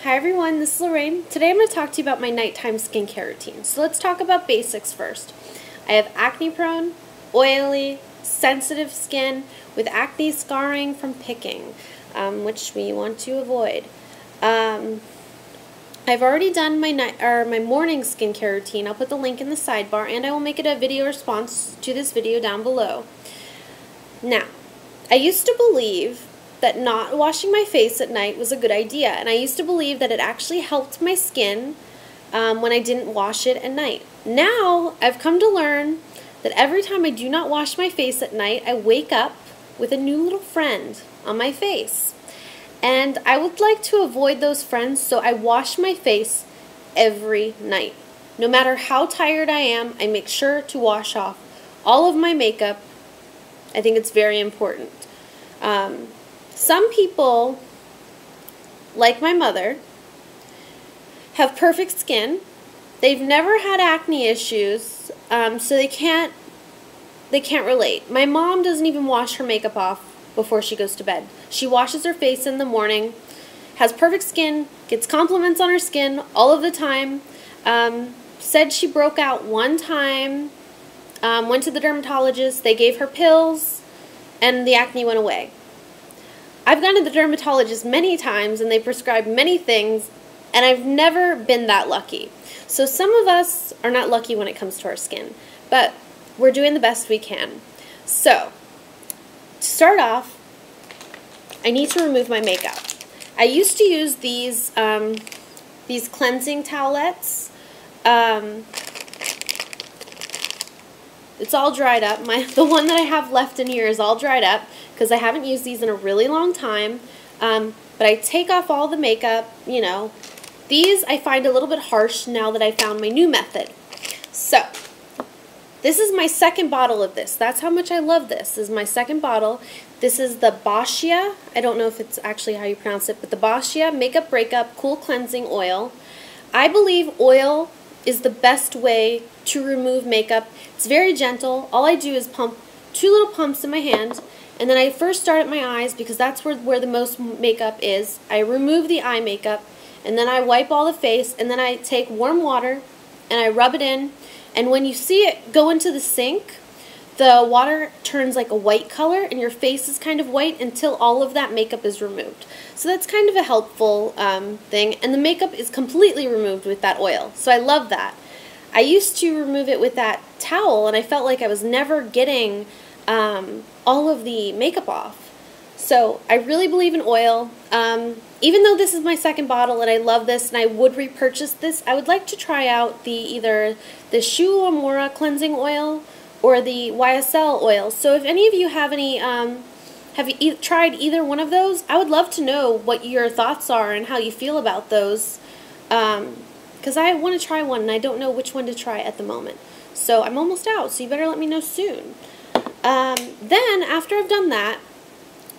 Hi everyone, this is Lorraine. Today I'm going to talk to you about my nighttime skincare routine. So let's talk about basics first. I have acne-prone, oily, sensitive skin with acne scarring from picking, which we want to avoid. I've already done my morning skincare routine. I'll put the link in the sidebar, and I will make it a video response to this video down below. Now, I used to believe that not washing my face at night was a good idea, and I used to believe that it actually helped my skin when I didn't wash it at night. Now, I've come to learn that every time I do not wash my face at night, I wake up with a new little friend on my face. And I would like to avoid those friends, so I wash my face every night. No matter how tired I am, I make sure to wash off all of my makeup. I think it's very important. Some people, like my mother, have perfect skin. They've never had acne issues, so they can't relate. My mom doesn't even wash her makeup off before she goes to bed. She washes her face in the morning, has perfect skin, gets compliments on her skin all of the time. Said she broke out one time, went to the dermatologist, they gave her pills, and the acne went away. I've gone to the dermatologist many times and they prescribed many things, and I've never been that lucky. So some of us are not lucky when it comes to our skin, but we're doing the best we can. So, to start off, I need to remove my makeup. I used to use these cleansing towelettes. It's all dried up. The one that I have left in here is all dried up because I haven't used these in a really long time. But I take off all the makeup, you know. These I find a little bit harsh now that I found my new method. So, this is my second bottle of this. That's how much I love this. This is my second bottle. This is the Boscia. I don't know if it's actually how you pronounce it, but the Boscia Makeup Breakup Cool Cleansing Oil. I believe oil is the best way to remove makeup. It's very gentle. All I do is pump 2 little pumps in my hand, and then I first start at my eyes because that's where the most makeup is. I remove the eye makeup, and then I wipe all the face, and then I take warm water and I rub it in, and when you see it go into the sink, the water turns like a white color and your face is kind of white until all of that makeup is removed. So that's kind of a helpful thing, and the makeup is completely removed with that oil, so I love that. I used to remove it with that towel and I felt like I was never getting all of the makeup off. So I really believe in oil. Even though this is my second bottle and I love this and I would repurchase this, I would like to try out either the Shu Uemura cleansing oil or the YSL oil. So if any of you have any, tried either one of those, I would love to know what your thoughts are and how you feel about those. Because I want to try one and I don't know which one to try at the moment. So I'm almost out, so you better let me know soon. Then, after I've done that,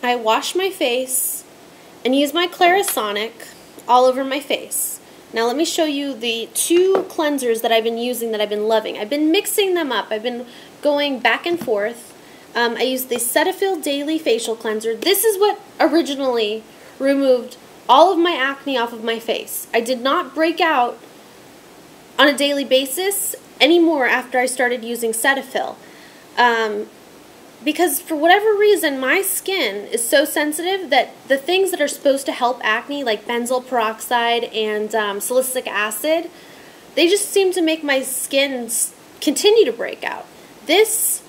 I wash my face and use my Stanick all over my face. Now let me show you the 2 cleansers that I've been using that I've been loving. I've been mixing them up. I've been going back and forth. I use the Cetaphil Daily Facial Cleanser. This is what originally removed all of my acne off of my face. I did not break out on a daily basis anymore after I started using Cetaphil. Because for whatever reason, my skin is so sensitive that the things that are supposed to help acne, like benzoyl peroxide and salicylic acid, they just seem to make my skin continue to break out. This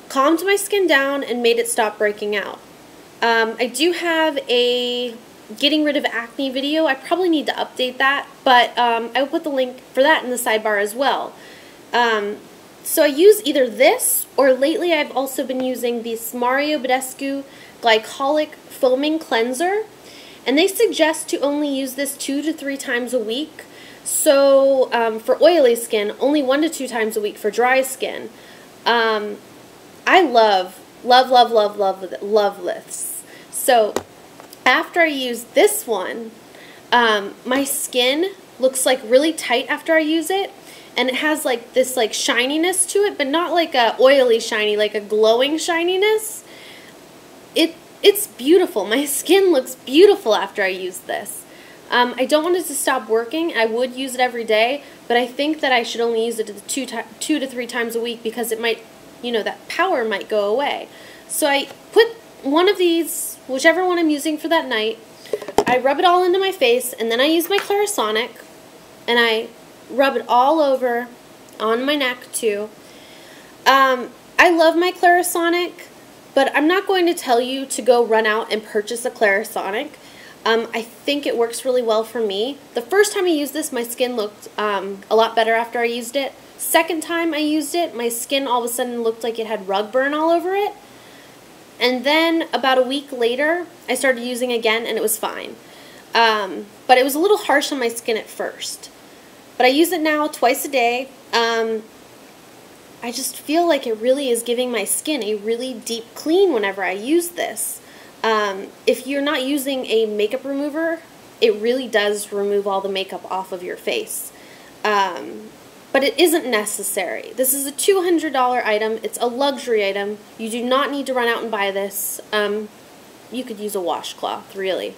calmed my skin down and made it stop breaking out. I do have a getting rid of acne video. I probably need to update that, but I will put the link for that in the sidebar as well. So I use either this, or lately I've also been using the Badescu Glycolic Foaming Cleanser, and they suggest to only use this 2 to 3 times a week. So for oily skin, only 1 to 2 times a week for dry skin. I love this. So after I use this one, my skin looks like really tight after I use it. And it has like this like shininess to it, but not like a oily shiny, like a glowing shininess. It's beautiful. My skin looks beautiful after I use this. I don't want it to stop working. I would use it every day, but I think that I should only use it 2 to 3 times a week because it might, that power might go away. So I put one of these, whichever one I'm using for that night, I rub it all into my face, and then I use my Clarisonic, and I rub it all over on my neck too. I love my Clarisonic, but I'm not going to tell you to go run out and purchase a Clarisonic. I think it works really well for me. The first time I used this, my skin looked a lot better after I used it. Second time I used it, my skin all of a sudden looked like it had rug burn all over it. And then about a week later, I started using again, and it was fine. But it was a little harsh on my skin at first. But I use it now twice a day. I just feel like it really is giving my skin a really deep clean whenever I use this. If you're not using a makeup remover, it really does remove all the makeup off of your face. But it isn't necessary. This is a $200 item. It's a luxury item. You do not need to run out and buy this. You could use a washcloth, really.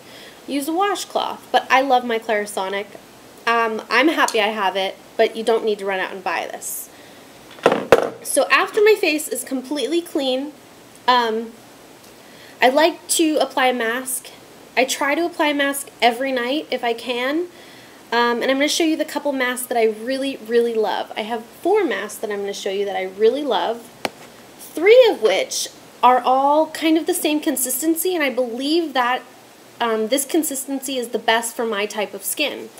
Use a washcloth. But I love my Clarisonic. I'm happy I have it, but you don't need to run out and buy this. So after my face is completely clean, I like to apply a mask. I try to apply a mask every night if I can. And I'm going to show you the couple masks that I really, really love. I have 4 masks that I'm going to show you that I really love, 3 of which are all kind of the same consistency, and I believe that this consistency is the best for my type of skin.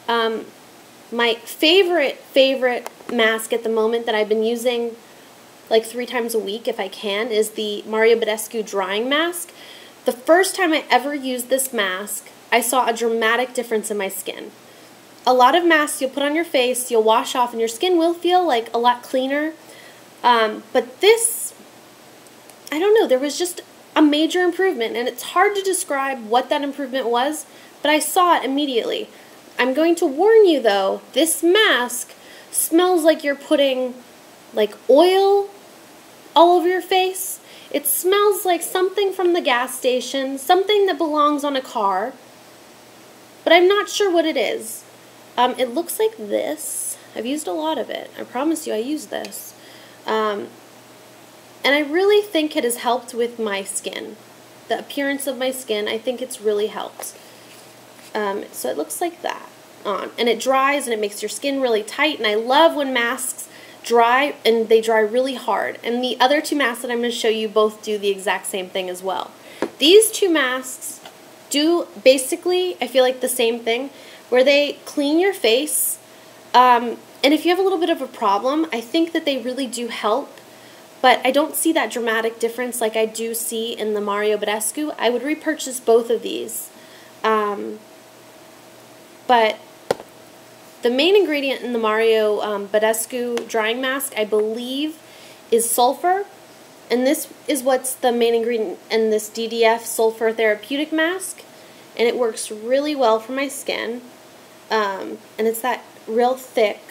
My favorite mask at the moment that I've been using like 3 times a week if I can is the Mario Badescu drying mask. The first time I ever used this mask, I saw a dramatic difference in my skin. A lot of masks you'll put on your face, you'll wash off, and your skin will feel like a lot cleaner. But this, I don't know, there was just a major improvement, and it's hard to describe what that improvement was, but I saw it immediately. I'm going to warn you though, this mask smells like you're putting like oil all over your face. It smells like something from the gas station, something that belongs on a car, but I'm not sure what it is. It looks like this. I've used a lot of it. I promise you I use this. And I really think it has helped with my skin. The appearance of my skin, I think it's really helped. So it looks like that on. And it dries and it makes your skin really tight. And I love when masks dry and they dry really hard. And the other 2 masks that I'm going to show you both do the exact same thing as well. These 2 masks do basically, I feel like, the same thing, where they clean your face. And if you have a little bit of a problem, I think that they really do help. But I don't see that dramatic difference like I do see in the Mario Badescu. I would repurchase both of these. But the main ingredient in the Mario Badescu drying mask, I believe, is sulfur. And this is what's the main ingredient in this DDF sulfur therapeutic mask. And it works really well for my skin. And it's that real thick,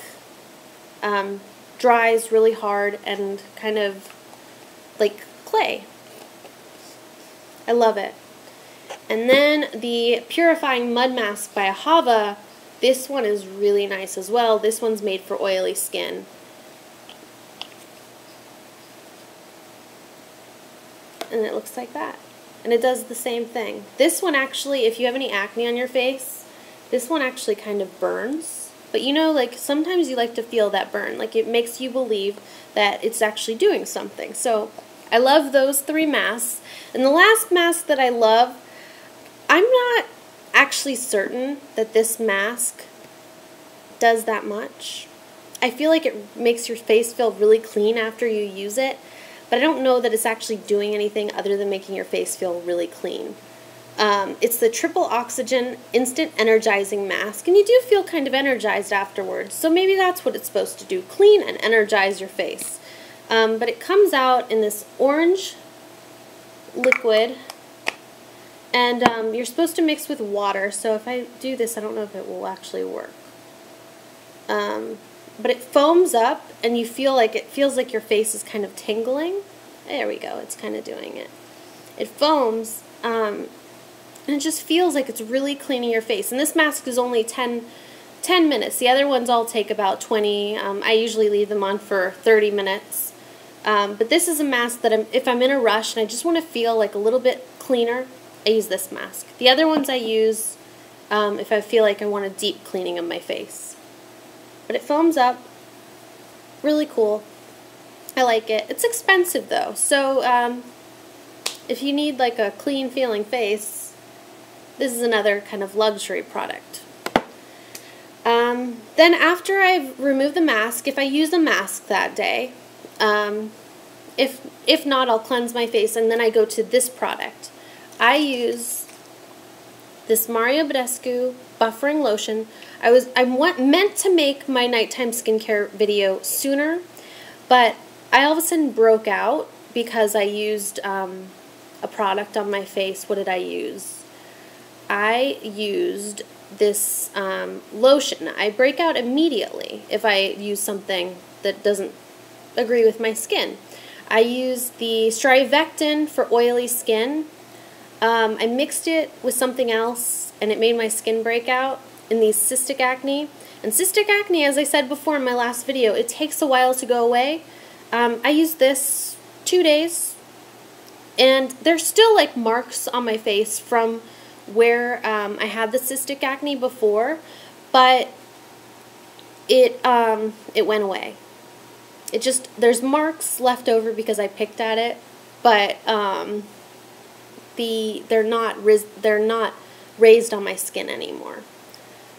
dries really hard and kind of like clay. I love it. And then the Purifying Mud Mask by Hava, this one is really nice as well. This one's made for oily skin. And it looks like that. And it does the same thing. This one actually, if you have any acne on your face, this one actually kind of burns. But you know, like sometimes you like to feel that burn. Like it makes you believe that it's actually doing something. So I love those 3 masks. And the last mask that I love, I'm not actually certain that this mask does that much. I feel like it makes your face feel really clean after you use it, but I don't know that it's actually doing anything other than making your face feel really clean. It's the Triple Oxygen Instant Energizing Mask, and you do feel kind of energized afterwards, so maybe that's what it's supposed to do, clean and energize your face. But it comes out in this orange liquid, and you're supposed to mix with water, so if I do this, I don't know if it will actually work. But it foams up, and you feel like it feels like your face is kind of tingling. There we go, it's kind of doing it. It foams, and and it just feels like it's really cleaning your face. And this mask is only 10 minutes. The other ones all take about 20. I usually leave them on for 30 minutes. But this is a mask that if I'm in a rush and I just want to feel like a little bit cleaner, I use this mask. The other ones I use if I feel like I want a deep cleaning of my face. But it foams up. Really cool. I like it. It's expensive though, so if you need like a clean feeling face, this is another kind of luxury product. Then after I've removed the mask, if I use a mask that day, if not, I'll cleanse my face, and then I go to this product. I use this Mario Badescu buffering lotion. I meant to make my nighttime skincare video sooner, but I all of a sudden broke out because I used a product on my face. What did I use? I used this lotion. I break out immediately if I use something that doesn't agree with my skin. I used the Strivectin for oily skin. I mixed it with something else and it made my skin break out in these cystic acne. And cystic acne, as I said before in my last video, it takes a while to go away. I used this 2 days and there's still like marks on my face from where I had the cystic acne before, but it went away. It just, there's marks left over because I picked at it, but they're not raised on my skin anymore.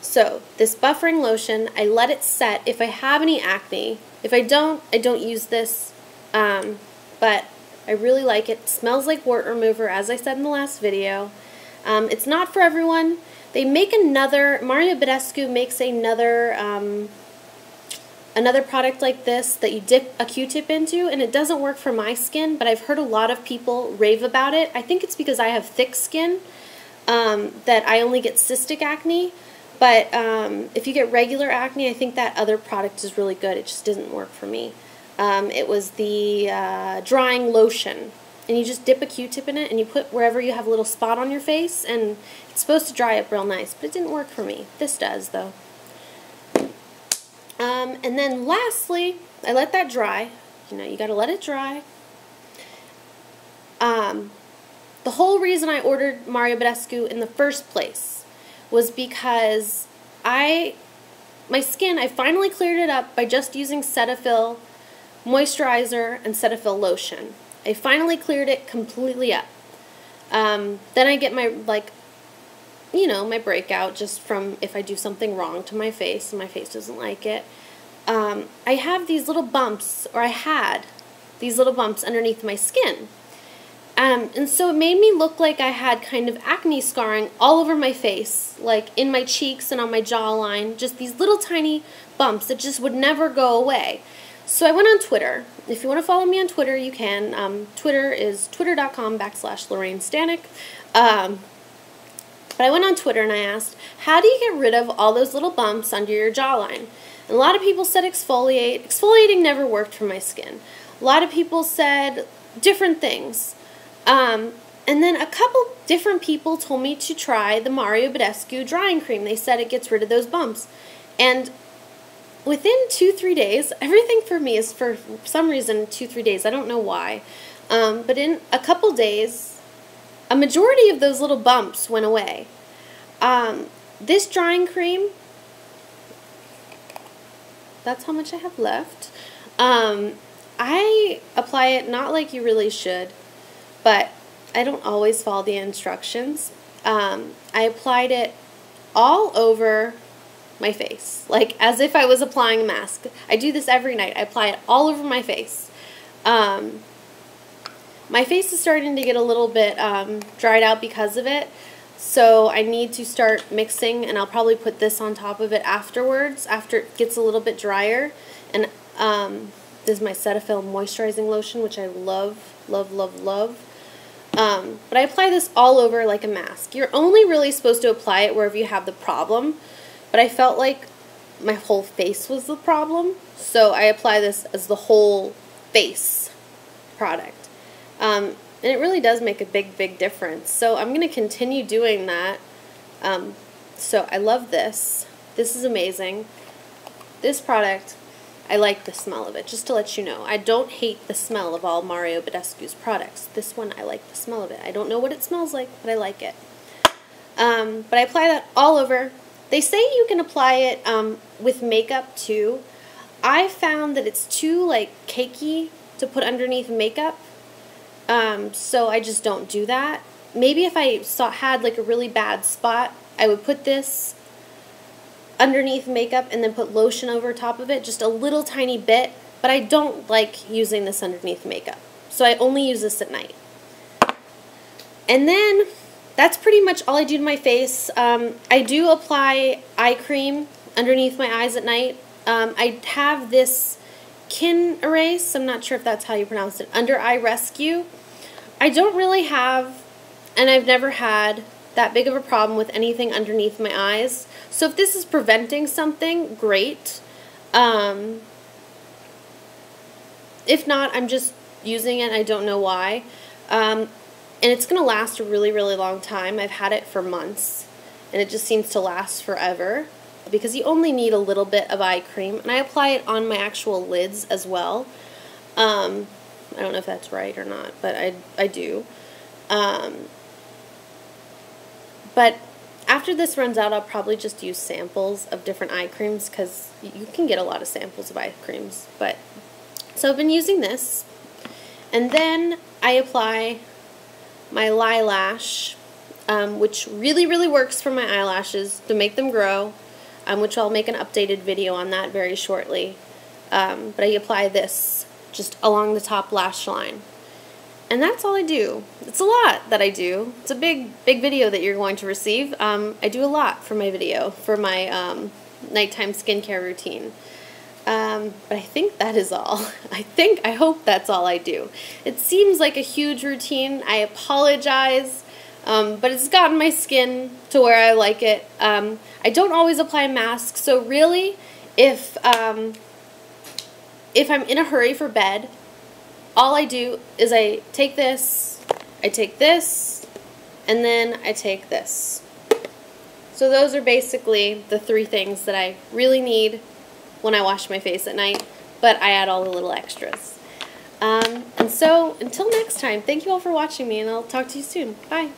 So this buffering lotion, I let it set if I have any acne. If I don't use this, but I really like it. It smells like wart remover, as I said in the last video. It's not for everyone. They make another, Mario Badescu makes another product like this that you dip a Q-tip into, and it doesn't work for my skin, but I've heard a lot of people rave about it. I think it's because I have thick skin, that I only get cystic acne, but if you get regular acne, I think that other product is really good. It just didn't work for me. It was the drying lotion, and you just dip a Q-tip in it, and you put wherever you have a little spot on your face, and it's supposed to dry up real nice, but it didn't work for me. This does, though. And then lastly, I let that dry. You know, you gotta let it dry. The whole reason I ordered Mario Badescu in the first place was because my skin, I finally cleared it up by just using Cetaphil moisturizer and Cetaphil lotion. I finally cleared it completely up. Then I get my, my breakout just from if I do something wrong to my face and my face doesn't like it. I have these little bumps, or I had these little bumps underneath my skin. And so it made me look like I had kind of acne scarring all over my face, like in my cheeks and on my jawline, just these little tiny bumps that just would never go away. So I went on Twitter. If you want to follow me on Twitter, you can. Twitter is twitter.com/Lorraine Stanick. But I went on Twitter and I asked, how do you get rid of all those little bumps under your jawline? And a lot of people said exfoliate. Exfoliating never worked for my skin. A lot of people said different things. And then a couple different people told me to try the Mario Badescu drying cream. They said it gets rid of those bumps. And within 2-3 days, everything for me is for some reason 2-3 days. I don't know why. But in a couple days, a majority of those little bumps went away. This drying cream, that's how much I have left. I apply it not like you really should, but I don't always follow the instructions. I applied it all over my face, like as if I was applying a mask. I do this every night. I apply it all over my face. My face is starting to get a little bit dried out because of it, so I need to start mixing, and I'll probably put this on top of it afterwards, after it gets a little bit drier. And this is my Cetaphil moisturizing lotion, which I love, love, love, love. But I apply this all over like a mask. You're only really supposed to apply it wherever you have the problem, but I felt like my whole face was the problem, so I apply this as the whole face product. And And it really does make a big difference. So I'm going to continue doing that. So I love this. This is amazing. This product, I like the smell of it, just to let you know. I don't hate the smell of all Mario Badescu's products. This one, I like the smell of it. I don't know what it smells like, but I like it. But I apply that all over. They say you can apply it with makeup too. I found that it's too like cakey to put underneath makeup, so I just don't do that. Maybe if I had like a really bad spot, I would put this underneath makeup and then put lotion over top of it, just a little tiny bit, but I don't like using this underneath makeup, so I only use this at night. And then that's pretty much all I do to my face. I do apply eye cream underneath my eyes at night. I have this Kin Erase, I'm not sure if that's how you pronounce it, Under Eye Rescue. I don't really have, and I've never had, that big of a problem with anything underneath my eyes. So if this is preventing something, great. If not, I'm just using it, I don't know why. And it's going to last a really long time. I've had it for months, and it just seems to last forever, because you only need a little bit of eye cream, and I apply it on my actual lids as well. I don't know if that's right or not, but I do. But after this runs out, I'll probably just use samples of different eye creams, because you can get a lot of samples of eye creams. But so I've been using this, and then I apply my Lilash, which really works for my eyelashes to make them grow, which I'll make an updated video on that very shortly. But I apply this just along the top lash line. And that's all I do. It's a lot that I do. It's a big video that you're going to receive. I do a lot for my video, for my nighttime skincare routine. But I think that is all. I hope that's all I do. It seems like a huge routine. I apologize, but it's gotten my skin to where I like it. I don't always apply masks, so really, if I'm in a hurry for bed, all I do is I take this, and then I take this. So those are basically the 3 things that I really need when I wash my face at night, but I add all the little extras. And so until next time, thank you all for watching me, and I'll talk to you soon. Bye.